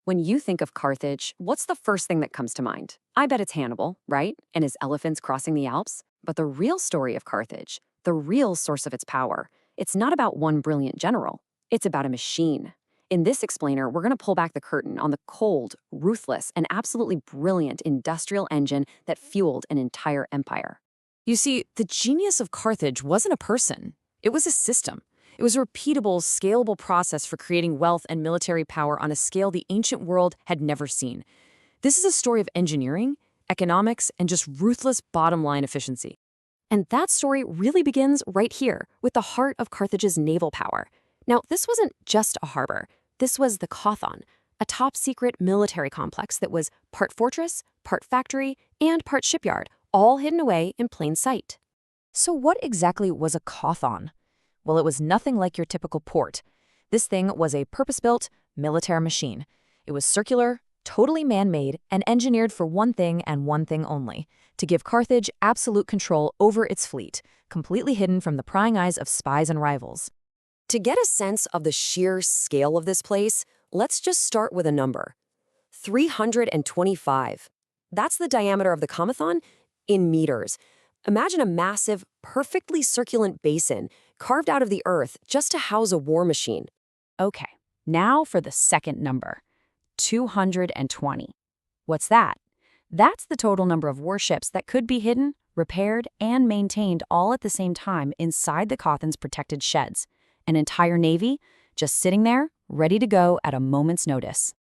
When you think of Carthage, what's the first thing that comes to mind? I bet it's Hannibal, right? And his elephants crossing the Alps. But the real story of Carthage, the real source of its power, it's not about one brilliant general. It's about a machine. In this explainer, we're going to pull back the curtain on the cold, ruthless, and absolutely brilliant industrial engine that fueled an entire empire. You see, the genius of Carthage wasn't a person. It was a system. It was a repeatable, scalable process for creating wealth and military power on a scale the ancient world had never seen. This is a story of engineering, economics, and just ruthless bottom-line efficiency. And that story really begins right here, with the heart of Carthage's naval power. Now, this wasn't just a harbor. This was the Cothon, a top-secret military complex that was part fortress, part factory, and part shipyard, all hidden away in plain sight. So what exactly was a Cothon? Well, it was nothing like your typical port. This thing was a purpose-built military machine. It was circular, totally man-made, and engineered for one thing and one thing only: to give Carthage absolute control over its fleet, completely hidden from the prying eyes of spies and rivals. To get a sense of the sheer scale of this place, let's just start with a number. 325. That's the diameter of the Cothon in meters. Imagine a massive, perfectly circulant basin carved out of the earth just to house a war machine. Okay, now for the second number, 220. What's that? That's the total number of warships that could be hidden, repaired, and maintained all at the same time inside the Cothon's protected sheds. An entire navy just sitting there, ready to go at a moment's notice.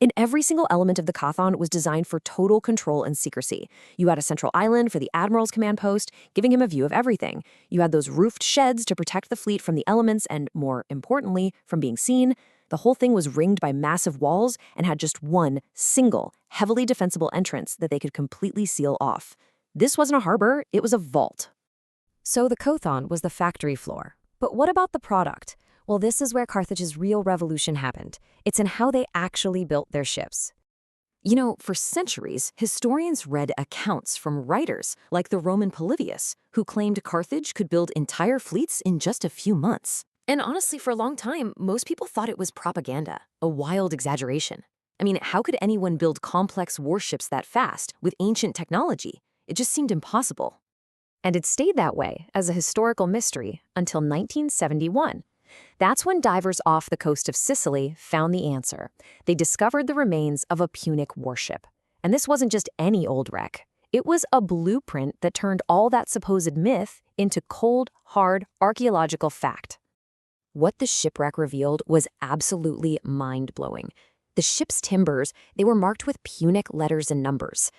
And every single element of the Cothon was designed for total control and secrecy. You had a central island for the admiral's command post, giving him a view of everything. You had those roofed sheds to protect the fleet from the elements and, more importantly, from being seen. The whole thing was ringed by massive walls and had just one single, heavily defensible entrance that they could completely seal off. This wasn't a harbor, it was a vault. So the Cothon was the factory floor. But what about the product? Well, this is where Carthage's real revolution happened. It's in how they actually built their ships. You know, for centuries, historians read accounts from writers like the Roman Polybius, who claimed Carthage could build entire fleets in just a few months. And honestly, for a long time, most people thought it was propaganda, a wild exaggeration. I mean, how could anyone build complex warships that fast with ancient technology? It just seemed impossible. And it stayed that way as a historical mystery until 1971. That's when divers off the coast of Sicily found the answer. They discovered the remains of a Punic warship. And this wasn't just any old wreck. It was a blueprint that turned all that supposed myth into cold, hard archaeological fact. What the shipwreck revealed was absolutely mind-blowing. The ship's timbers, they were marked with Punic letters and numbers.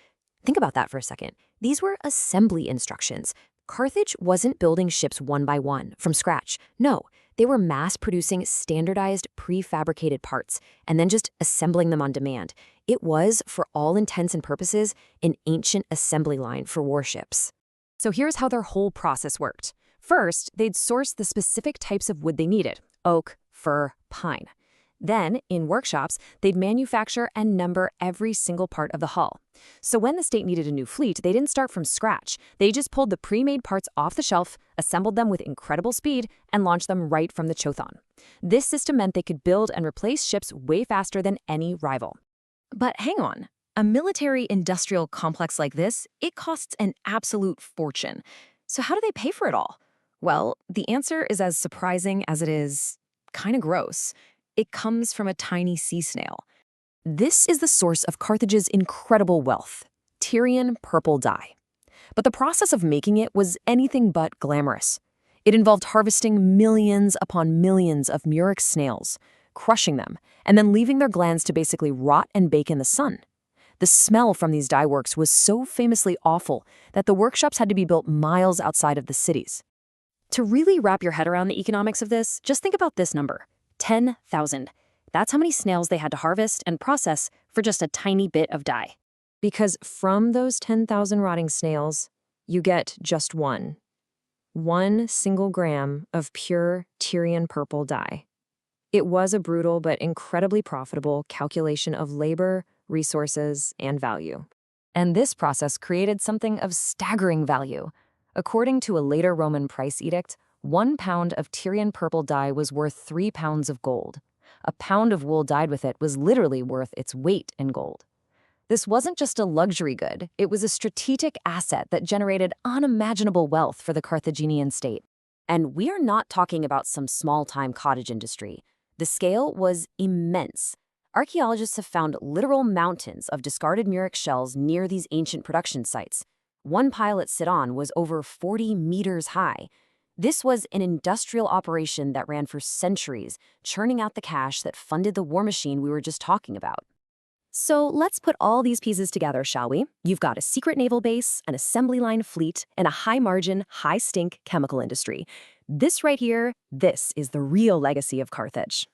Think about that for a second. These were assembly instructions. Carthage wasn't building ships one by one, from scratch. No, they were mass-producing standardized, prefabricated parts, and then just assembling them on demand. It was, for all intents and purposes, an ancient assembly line for warships. So here's how their whole process worked. First, they'd source the specific types of wood they needed: oak, fir, pine. Then, in workshops, they'd manufacture and number every single part of the hull. So when the state needed a new fleet, they didn't start from scratch. They just pulled the pre-made parts off the shelf, assembled them with incredible speed, and launched them right from the Cothon. This system meant they could build and replace ships way faster than any rival. But hang on. A military-industrial complex like this, it costs an absolute fortune. So how do they pay for it all? Well, the answer is as surprising as it is kind of gross. It comes from a tiny sea snail. This is the source of Carthage's incredible wealth: Tyrian purple dye. But the process of making it was anything but glamorous. It involved harvesting millions upon millions of Murex snails, crushing them, and then leaving their glands to basically rot and bake in the sun. The smell from these dye works was so famously awful that the workshops had to be built miles outside of the cities. To really wrap your head around the economics of this, just think about this number: 10,000. That's how many snails they had to harvest and process for just a tiny bit of dye. Because from those 10,000 rotting snails, you get just one single gram of pure Tyrian purple dye. It was a brutal but incredibly profitable calculation of labor, resources, and value. And this process created something of staggering value. According to a later Roman price edict, 1 pound of Tyrian purple dye was worth 3 pounds of gold. A pound of wool dyed with it was literally worth its weight in gold. This wasn't just a luxury good, it was a strategic asset that generated unimaginable wealth for the Carthaginian state. And we are not talking about some small-time cottage industry. The scale was immense. Archaeologists have found literal mountains of discarded Murex shells near these ancient production sites. One pile at Sidon was over 40 meters high. This was an industrial operation that ran for centuries, churning out the cash that funded the war machine we were just talking about. So let's put all these pieces together, shall we? You've got a secret naval base, an assembly line fleet, and a high-margin, high-stink chemical industry. This right here, this is the real legacy of Carthage.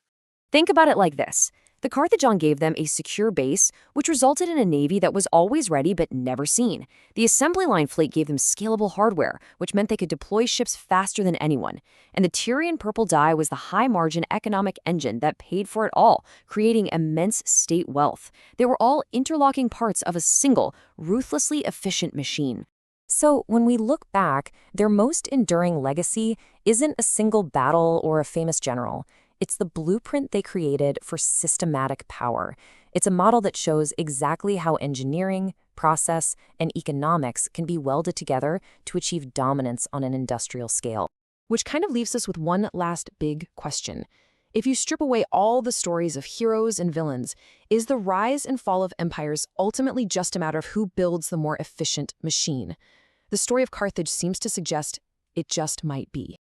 Think about it like this. The Carthaginian gave them a secure base, which resulted in a navy that was always ready but never seen. The assembly line fleet gave them scalable hardware, which meant they could deploy ships faster than anyone. And the Tyrian purple dye was the high-margin economic engine that paid for it all, creating immense state wealth. They were all interlocking parts of a single, ruthlessly efficient machine. So when we look back, their most enduring legacy isn't a single battle or a famous general. It's the blueprint they created for systematic power. It's a model that shows exactly how engineering, process, and economics can be welded together to achieve dominance on an industrial scale. Which kind of leaves us with one last big question. If you strip away all the stories of heroes and villains, is the rise and fall of empires ultimately just a matter of who builds the more efficient machine? The story of Carthage seems to suggest it just might be.